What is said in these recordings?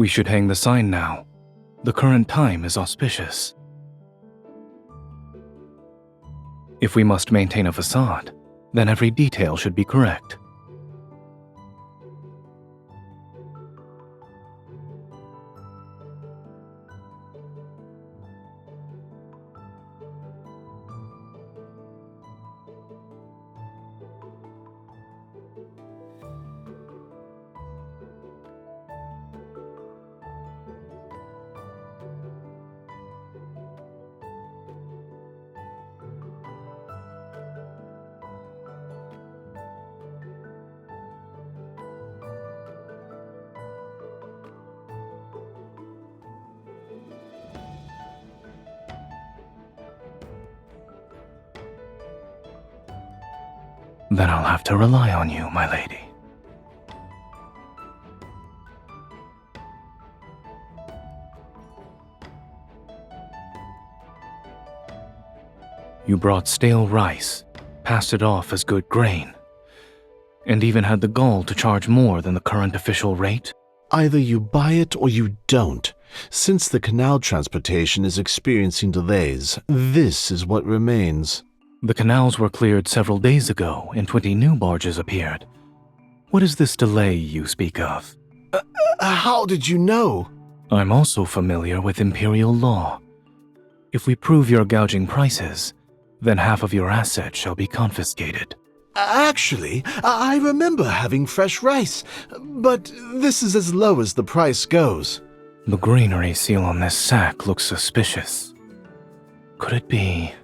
We should hang the sign now. The current time is auspicious. If we must maintain a facade, then every detail should be correct. Then I'll have to rely on you, my lady. You brought stale rice, passed it off as good grain, and even had the gall to charge more than the current official rate? Either you buy it or you don't. Since the canal transportation is experiencing delays, this is what remains. The canals were cleared several days ago and 20 new barges appeared. What is this delay you speak of? How did you know? I'm also familiar with imperial law. If we prove you're gouging prices, then half of your assets shall be confiscated. Actually, I remember having fresh rice, but this is as low as the price goes. The granary seal on this sack looks suspicious. Could it be...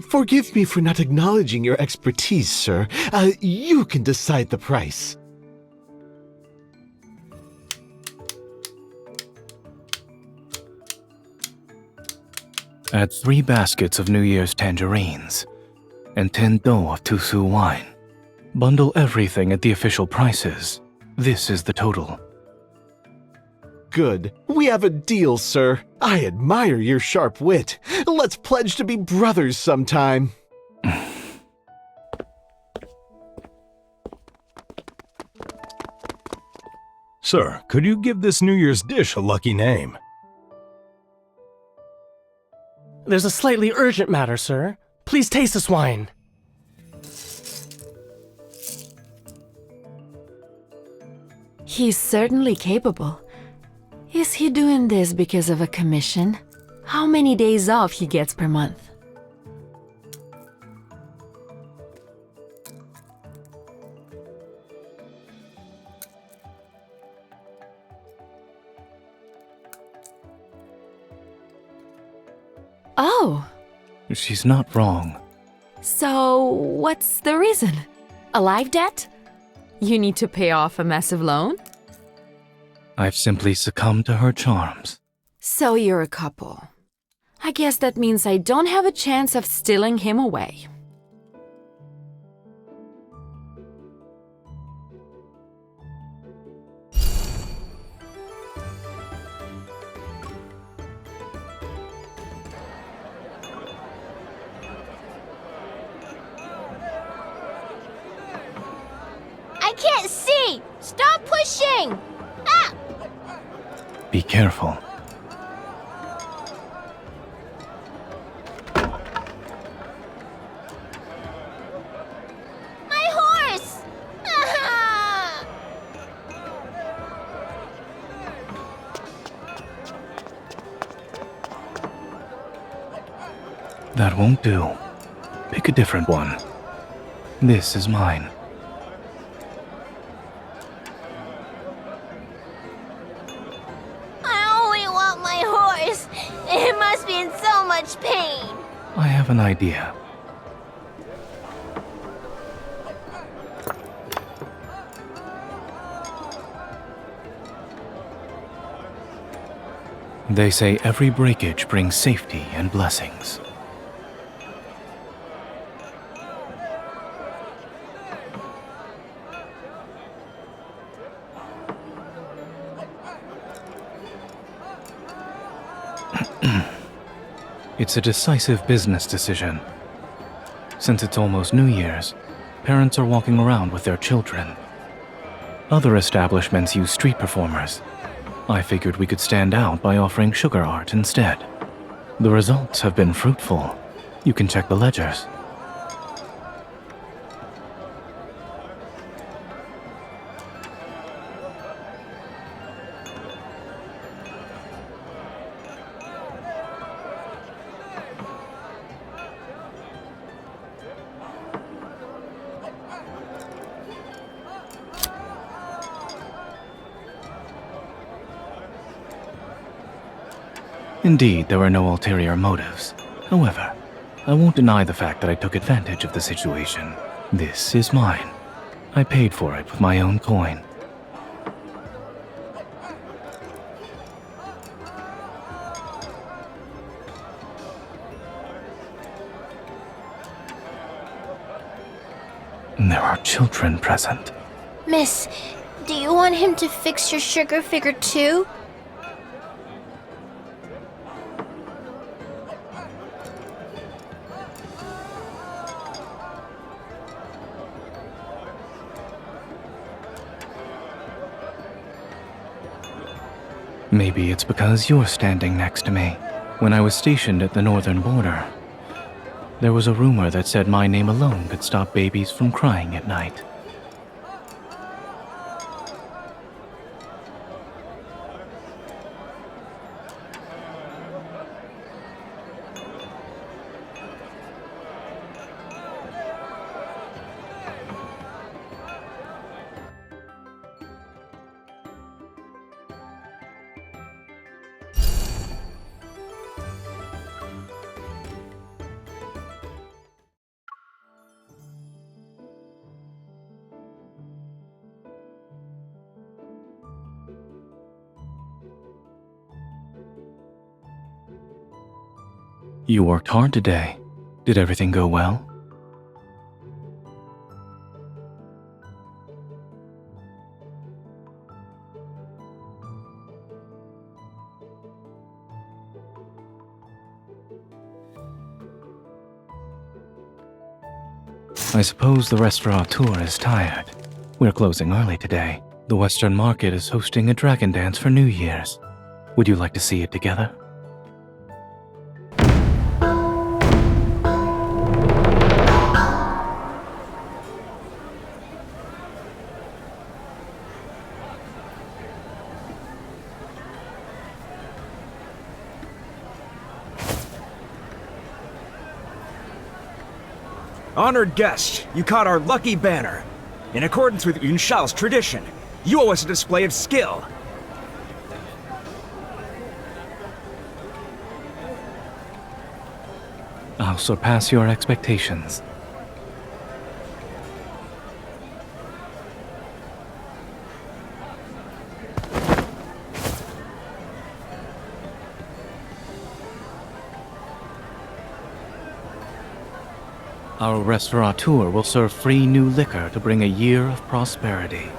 Forgive me for not acknowledging your expertise, sir. You can decide the price. Add 3 baskets of New Year's tangerines and 10 dough of Tusu wine. Bundle everything at the official prices. This is the total. Good. We have a deal, sir. I admire your sharp wit. Let's pledge to be brothers sometime. Sir, could you give this New Year's dish a lucky name? There's a slightly urgent matter, sir. Please taste this wine. He's certainly capable. Is he doing this because of a commission? How many days off he gets per month? Oh. She's not wrong. So, what's the reason? A life debt? You need to pay off a massive loan? I've simply succumbed to her charms. So you're a couple. I guess that means I don't have a chance of stealing him away. I can't see! Stop pushing! Ah! Be careful. My horse! Ah! That won't do. Pick a different one. This is mine. I only want my horse! It must be in so much pain! I have an idea. They say every breakage brings safety and blessings. It's a decisive business decision. Since it's almost New Year's, parents are walking around with their children. Other establishments use street performers. I figured we could stand out by offering sugar art instead. The results have been fruitful. You can check the ledgers. Indeed, there were no ulterior motives. However, I won't deny the fact that I took advantage of the situation. This is mine. I paid for it with my own coin. There are children present. Miss, do you want him to fix your sugar figure too? Maybe it's because you're standing next to me. When I was stationed at the northern border, there was a rumor that said my name alone could stop babies from crying at night. You worked hard today. Did everything go well? I suppose the restaurateur is tired. We're closing early today. The Western Market is hosting a dragon dance for New Year's. Would you like to see it together? Honored guest, you caught our lucky banner. In accordance with Yunshao's tradition, you owe us a display of skill. I'll surpass your expectations. Our restaurateur will serve free new liquor to bring a year of prosperity.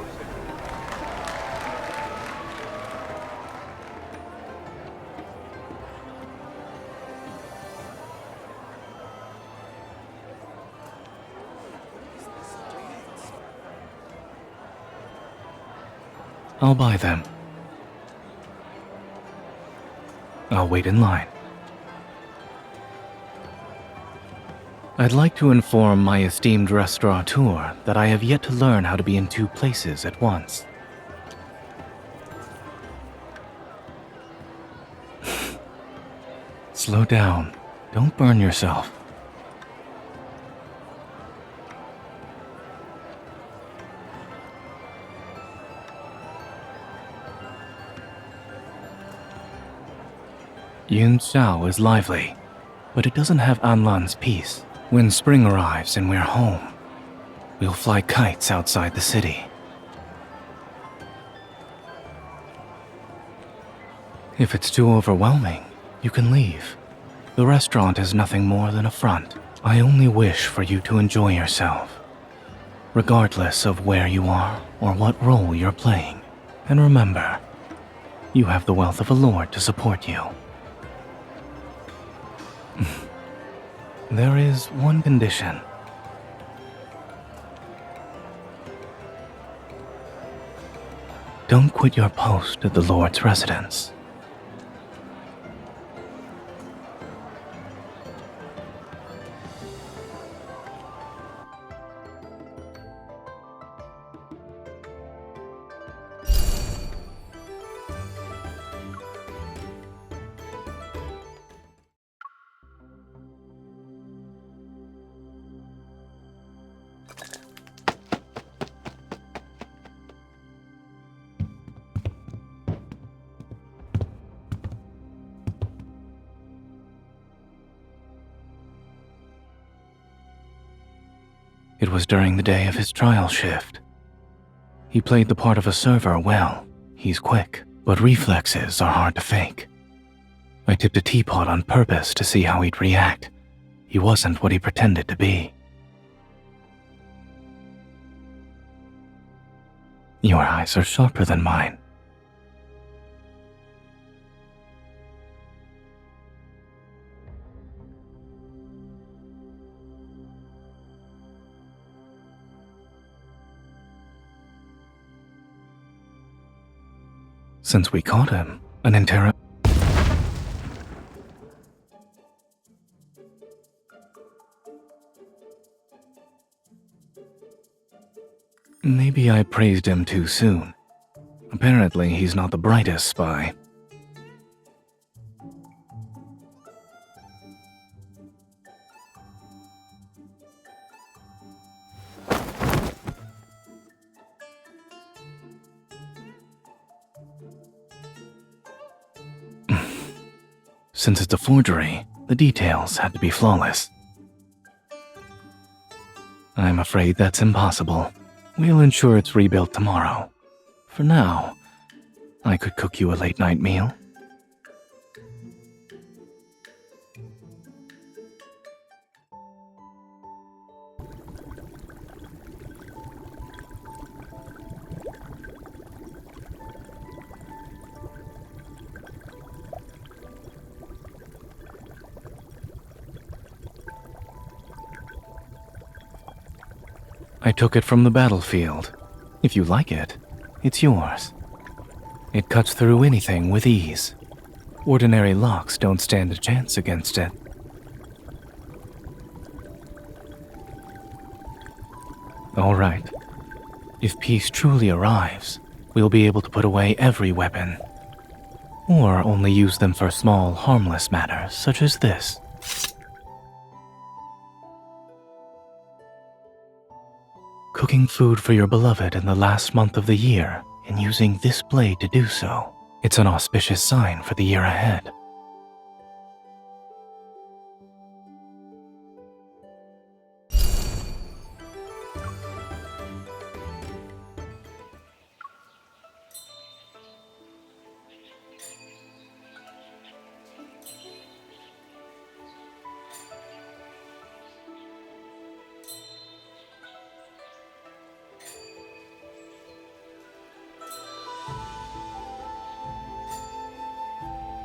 I'll buy them. I'll wait in line. I'd like to inform my esteemed restaurateur that I have yet to learn how to be in two places at once. Slow down. Don't burn yourself. Yun Xiao is lively, but it doesn't have Anlan's peace. When spring arrives and we're home, we'll fly kites outside the city. If it's too overwhelming, you can leave. The restaurant is nothing more than a front. I only wish for you to enjoy yourself, regardless of where you are or what role you're playing. And remember, you have the wealth of a lord to support you. There is one condition. Don't quit your post at the Lord's residence. It was during the day of his trial shift. He played the part of a server well. He's quick, but reflexes are hard to fake. I tipped a teapot on purpose to see how he'd react. He wasn't what he pretended to be. Your eyes are sharper than mine. Since we caught him, Maybe I praised him too soon. Apparently, he's not the brightest spy. Since it's a forgery, the details had to be flawless. I'm afraid that's impossible. We'll ensure it's rebuilt tomorrow. For now, I could cook you a late-night meal. I took it from the battlefield. If you like it, it's yours. It cuts through anything with ease. Ordinary locks don't stand a chance against it. All right. If peace truly arrives, we'll be able to put away every weapon. Or only use them for small, harmless matters such as this. Cooking food for your beloved in the last month of the year and using this blade to do so. It's an auspicious sign for the year ahead.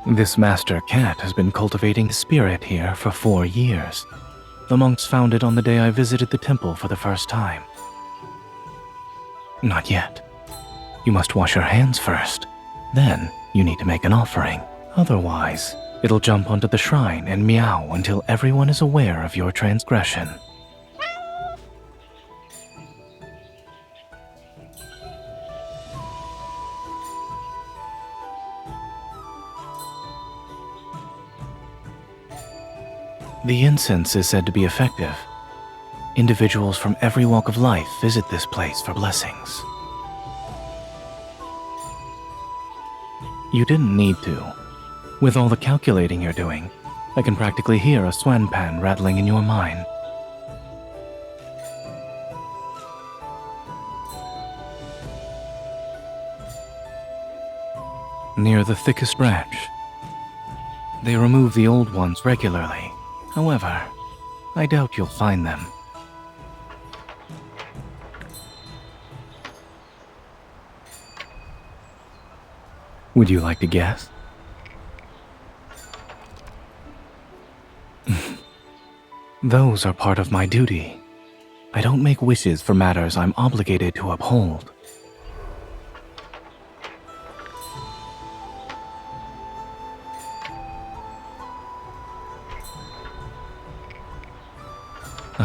This master cat has been cultivating the spirit here for 4 years. The monks found it on the day I visited the temple for the first time. Not yet. You must wash your hands first. Then, you need to make an offering. Otherwise, it'll jump onto the shrine and meow until everyone is aware of your transgression. The incense is said to be effective. Individuals from every walk of life visit this place for blessings. You didn't need to. With all the calculating you're doing, I can practically hear a swan pan rattling in your mind. Near the thickest branch. They remove the old ones regularly. However, I doubt you'll find them. Would you like to guess? Those are part of my duty. I don't make wishes for matters I'm obligated to uphold.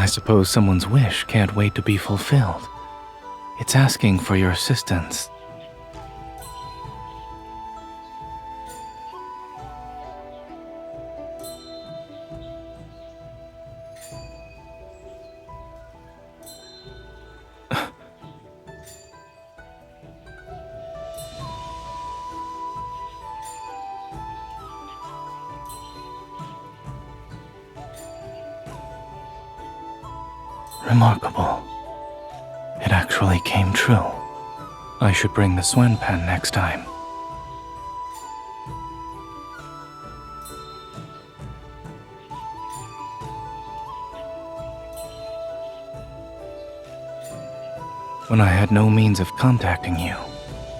suppose someone's wish can't wait to be fulfilled. It's asking for your assistance. Remarkable. It actually came true. I should bring the Swen pen next time. When I had no means of contacting you,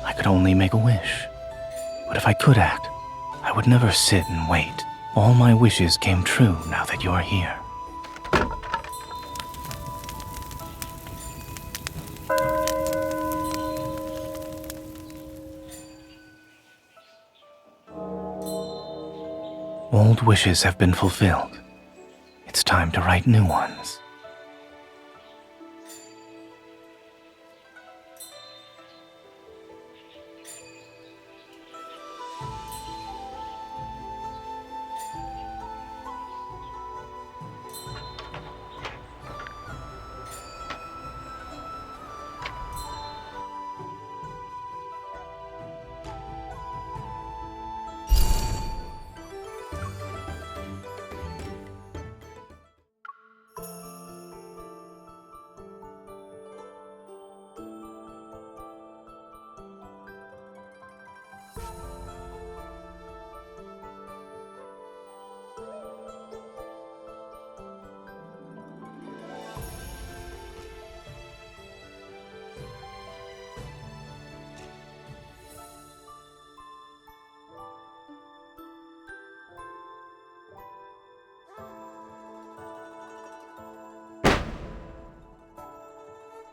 I could only make a wish. But if I could act, I would never sit and wait. All my wishes came true now that you're here. Old wishes have been fulfilled. It's time to write new ones.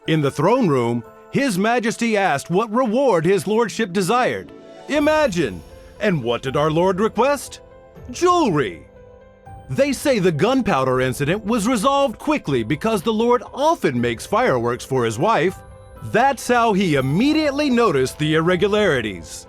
In the throne room, His Majesty asked what reward his lordship desired. Imagine! And what did our lord request? Jewelry! They say the gunpowder incident was resolved quickly because the lord often makes fireworks for his wife. That's how he immediately noticed the irregularities.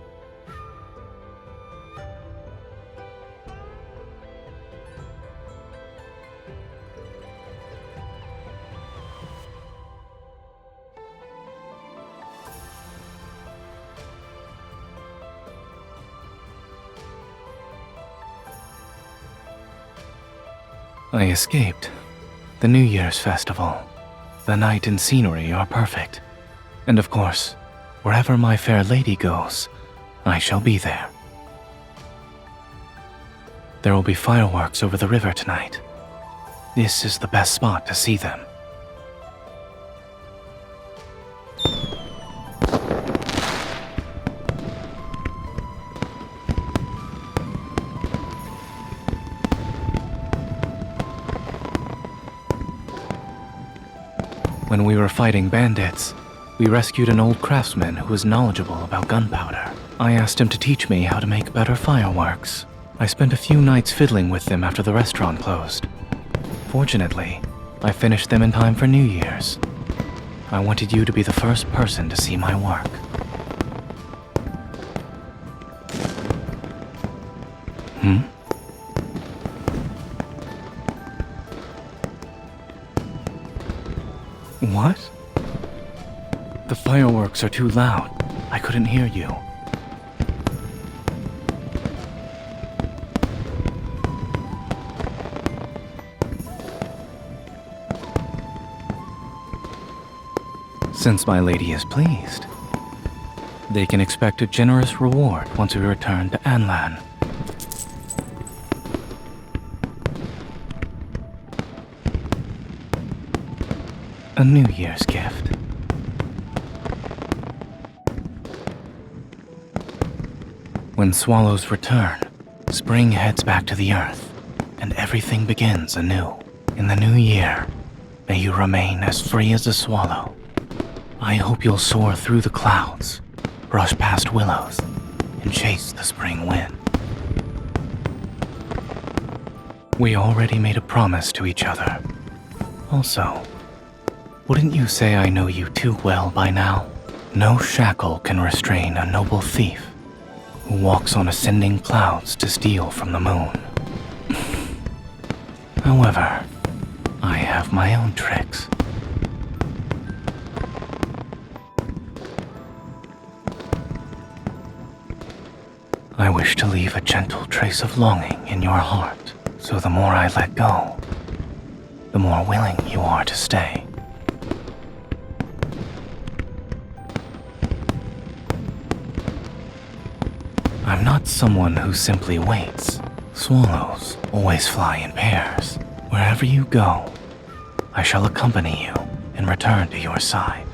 I escaped. The New Year's festival. The night and scenery are perfect. And of course, wherever my fair lady goes, I shall be there. There will be fireworks over the river tonight. This is the best spot to see them. When we were fighting bandits, we rescued an old craftsman who was knowledgeable about gunpowder. I asked him to teach me how to make better fireworks. I spent a few nights fiddling with them after the restaurant closed. Fortunately, I finished them in time for New Year's. I wanted you to be the first person to see my work. What? The fireworks are too loud. I couldn't hear you. Since my lady is pleased, they can expect a generous reward once we return to Anlan. A New Year's gift. When swallows return, spring heads back to the earth, and everything begins anew. In the new year, may you remain as free as a swallow. I hope you'll soar through the clouds, brush past willows, and chase the spring wind. We already made a promise to each other. Also, wouldn't you say I know you too well by now? No shackle can restrain a noble thief who walks on ascending clouds to steal from the moon. However, I have my own tricks. I wish to leave a gentle trace of longing in your heart, so the more I let go, the more willing you are to stay. I'm not someone who simply waits. Swallows always fly in pairs. Wherever you go, I shall accompany you and return to your side.